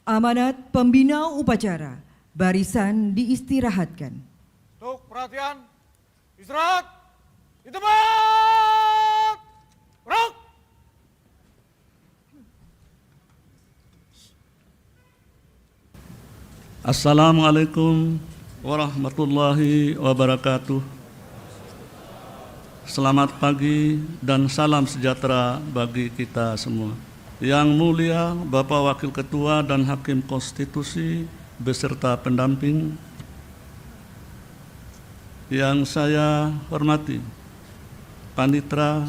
Amanat pembina upacara, barisan diistirahatkan. Untuk perhatian, istirahat, di tempat, gerak. Assalamualaikum warahmatullahi wabarakatuh. Selamat pagi dan salam sejahtera bagi kita semua. Yang mulia Bapak Wakil Ketua dan Hakim Konstitusi beserta pendamping, yang saya hormati Panitera,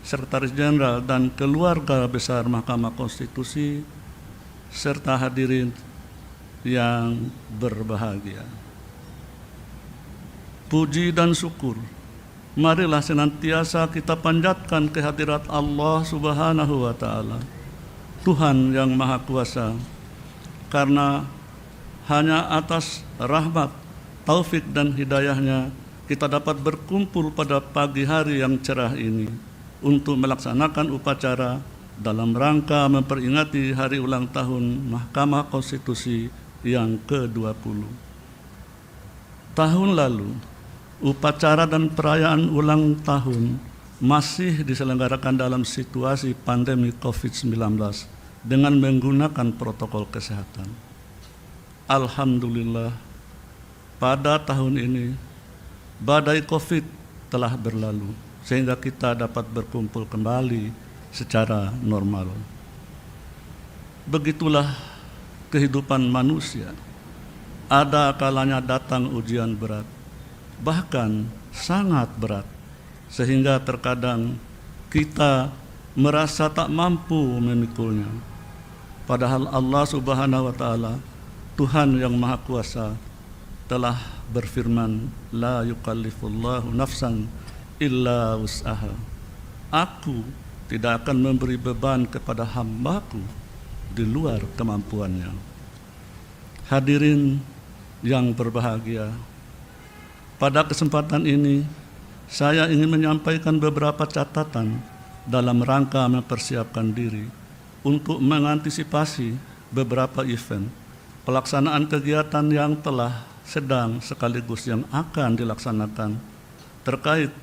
Sekretaris Jenderal dan keluarga besar Mahkamah Konstitusi, serta hadirin yang berbahagia. Puji dan syukur marilah senantiasa kita panjatkan kehadirat Allah Subhanahu wa Ta'ala, Tuhan yang Maha Kuasa, karena hanya atas rahmat, taufik dan hidayahnya kita dapat berkumpul pada pagi hari yang cerah ini untuk melaksanakan upacara dalam rangka memperingati hari ulang tahun Mahkamah Konstitusi yang ke-20. Tahun lalu, upacara dan perayaan ulang tahun masih diselenggarakan dalam situasi pandemi COVID-19 dengan menggunakan protokol kesehatan. Alhamdulillah, pada tahun ini badai COVID telah berlalu sehingga kita dapat berkumpul kembali secara normal. Begitulah kehidupan manusia. Ada kalanya datang ujian berat, bahkan sangat berat, sehingga terkadang kita merasa tak mampu memikulnya. Padahal Allah Subhanahu wa Ta'ala, Tuhan yang Maha Kuasa, telah berfirman, la yukallifullahu nafsan illa wus'aha. Aku tidak akan memberi beban kepada hambaku di luar kemampuannya. Hadirin yang berbahagia, pada kesempatan ini saya ingin menyampaikan beberapa catatan dalam rangka mempersiapkan diri untuk mengantisipasi beberapa event, pelaksanaan kegiatan yang telah, sedang, sekaligus yang akan dilaksanakan terkait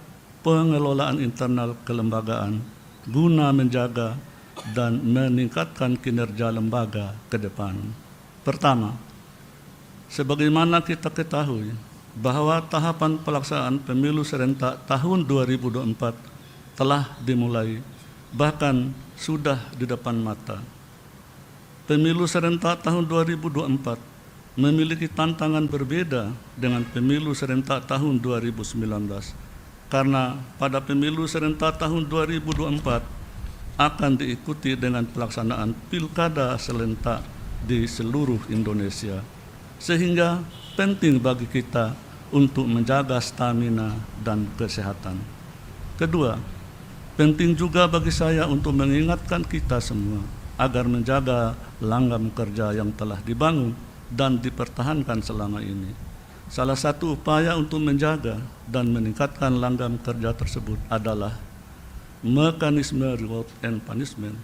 pengelolaan internal kelembagaan guna menjaga dan meningkatkan kinerja lembaga ke depan. Pertama, sebagaimana kita ketahui bahwa tahapan pelaksanaan pemilu serentak tahun 2024 telah dimulai, bahkan sudah di depan mata. Pemilu serentak tahun 2024 memiliki tantangan berbeda dengan pemilu serentak tahun 2019, karena pada pemilu serentak tahun 2024 akan diikuti dengan pelaksanaan pilkada serentak di seluruh Indonesia, sehingga penting bagi kita untuk menjaga stamina dan kesehatan. Kedua, penting juga bagi saya untuk mengingatkan kita semua agar menjaga langgam kerja yang telah dibangun dan dipertahankan selama ini. Salah satu upaya untuk menjaga dan meningkatkan langgam kerja tersebut adalah mekanisme reward and punishment,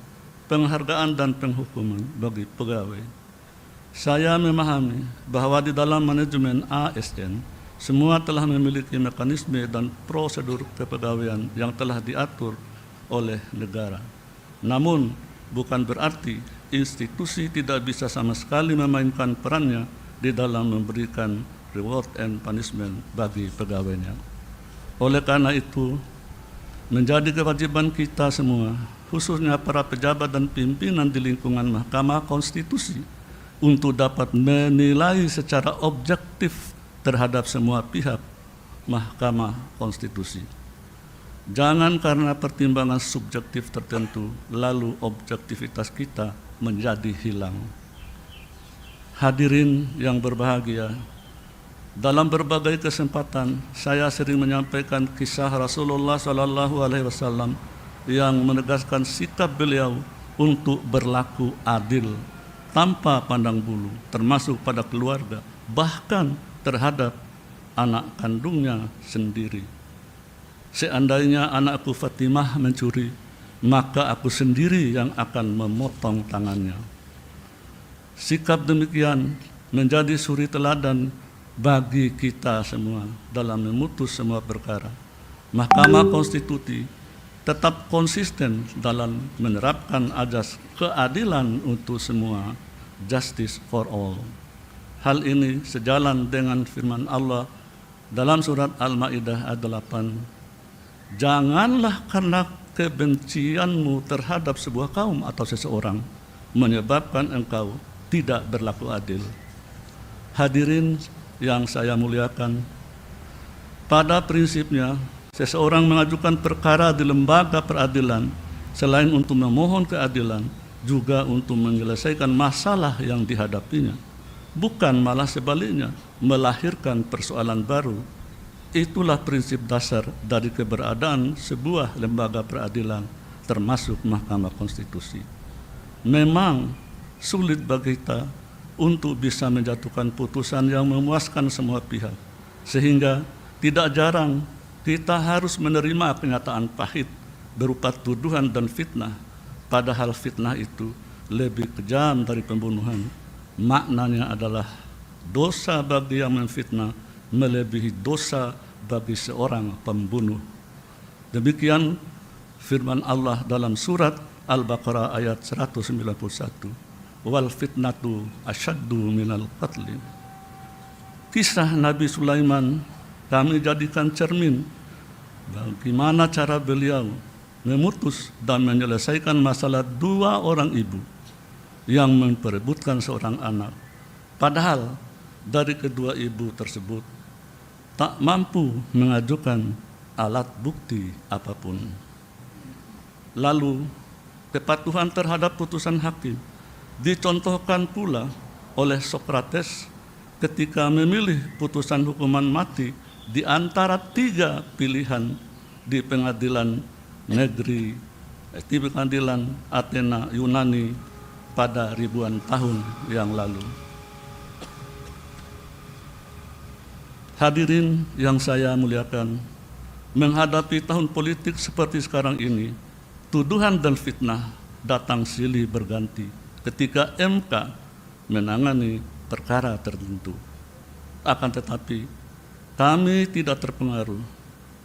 penghargaan dan penghukuman bagi pegawai. Saya memahami bahwa di dalam manajemen ASN semua telah memiliki mekanisme dan prosedur kepegawaian yang telah diatur oleh negara. Namun, bukan berarti institusi tidak bisa sama sekali memainkan perannya di dalam memberikan reward and punishment bagi pegawainya. Oleh karena itu, menjadi kewajiban kita semua, khususnya para pejabat dan pimpinan di lingkungan Mahkamah Konstitusi, untuk dapat menilai secara objektif terhadap semua pihak Mahkamah Konstitusi. Jangan karena pertimbangan subjektif tertentu, lalu objektivitas kita menjadi hilang. Hadirin yang berbahagia, dalam berbagai kesempatan saya sering menyampaikan kisah Rasulullah SAW yang menegaskan sikap beliau untuk berlaku adil tanpa pandang bulu, termasuk pada keluarga, bahkan terhadap anak kandungnya sendiri. Seandainya anakku Fatimah mencuri, maka aku sendiri yang akan memotong tangannya. Sikap demikian menjadi suri teladan bagi kita semua dalam memutus semua perkara. Mahkamah Konstitusi tetap konsisten dalam menerapkan azas keadilan untuk semua, justice for all. Hal ini sejalan dengan firman Allah dalam surat Al-Maidah ayat 8. Janganlah karena kebencianmu terhadap sebuah kaum atau seseorang menyebabkan engkau tidak berlaku adil. Hadirin yang saya muliakan, pada prinsipnya seseorang mengajukan perkara di lembaga peradilan selain untuk memohon keadilan, juga untuk menyelesaikan masalah yang dihadapinya, bukan malah sebaliknya melahirkan persoalan baru. Itulah prinsip dasar dari keberadaan sebuah lembaga peradilan, termasuk Mahkamah Konstitusi. Memang sulit bagi kita untuk bisa menjatuhkan putusan yang memuaskan semua pihak, sehingga tidak jarang kita harus menerima kenyataan pahit berupa tuduhan dan fitnah, padahal fitnah itu lebih kejam dari pembunuhan. Maknanya adalah dosa bagi yang memfitnah melebihi dosa bagi seorang pembunuh. Demikian firman Allah dalam surat Al-Baqarah ayat 191. Wal fitnatu asyaddu minal qatli. Kisah Nabi Sulaiman kami jadikan cermin bagaimana cara beliau memutus dan menyelesaikan masalah dua orang ibu yang memperebutkan seorang anak. Padahal dari kedua ibu tersebut tak mampu mengajukan alat bukti apapun. Lalu kepatuhan terhadap putusan hakim dicontohkan pula oleh Sokrates ketika memilih putusan hukuman mati di antara tiga pilihan di pengadilan negeri, di pengadilan Athena Yunani pada ribuan tahun yang lalu. Hadirin yang saya muliakan, menghadapi tahun politik seperti sekarang ini, tuduhan dan fitnah datang silih berganti ketika MK menangani perkara tertentu. Akan tetapi kami tidak terpengaruh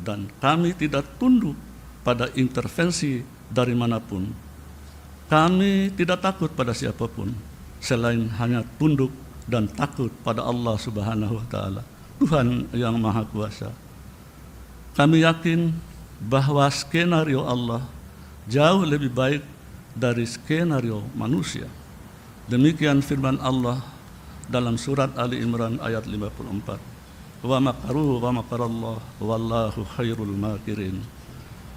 dan kami tidak tunduk pada intervensi dari manapun. Kami tidak takut pada siapapun selain hanya tunduk dan takut pada Allah Subhanahu wa Ta'ala, Tuhan yang Maha Kuasa. Kami yakin bahwa skenario Allah jauh lebih baik dari skenario manusia. Demikian firman Allah dalam surat Ali Imran ayat 54. Wa makaru wa makarallah wallahu khairul makirin.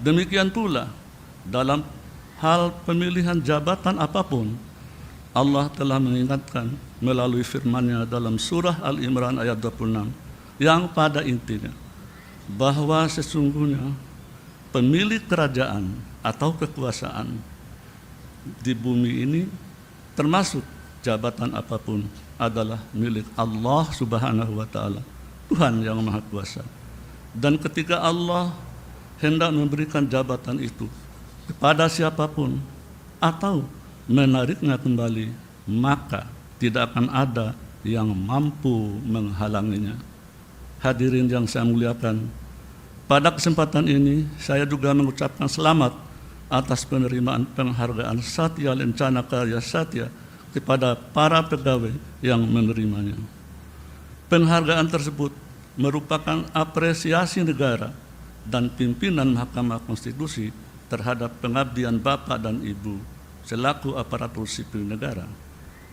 Demikian pula dalam hal pemilihan jabatan apapun, Allah telah mengingatkan melalui firman-Nya dalam surah Al-Imran ayat 26 yang pada intinya bahwa sesungguhnya pemilik kerajaan atau kekuasaan di bumi ini termasuk jabatan apapun adalah milik Allah Subhanahu wa Ta'ala, Tuhan yang Maha Kuasa. Dan ketika Allah hendak memberikan jabatan itu kepada siapapun atau menariknya kembali, maka tidak akan ada yang mampu menghalanginya. Hadirin yang saya muliakan, pada kesempatan ini saya juga mengucapkan selamat atas penerimaan penghargaan Satya Lencana Karya Satya kepada para pegawai yang menerimanya. Penghargaan tersebut merupakan apresiasi negara dan pimpinan Mahkamah Konstitusi terhadap pengabdian Bapak dan Ibu selaku aparatur sipil negara.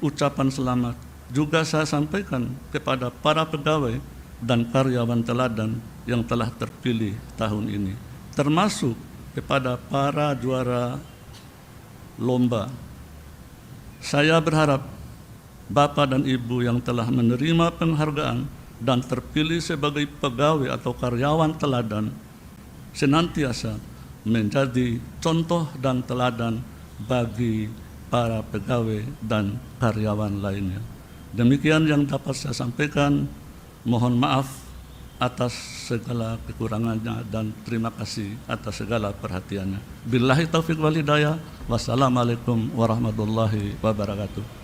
Ucapan selamat juga saya sampaikan kepada para pegawai dan karyawan teladan yang telah terpilih tahun ini, termasuk kepada para juara lomba. Saya berharap Bapak dan Ibu yang telah menerima penghargaan dan terpilih sebagai pegawai atau karyawan teladan senantiasa menjadi contoh dan teladan bagi para pegawai dan karyawan lainnya. Demikian yang dapat saya sampaikan. Mohon maaf atas segala kekurangannya dan terima kasih atas segala perhatiannya. Billahi taufiq wal hidayah. Wassalamualaikum warahmatullahi wabarakatuh.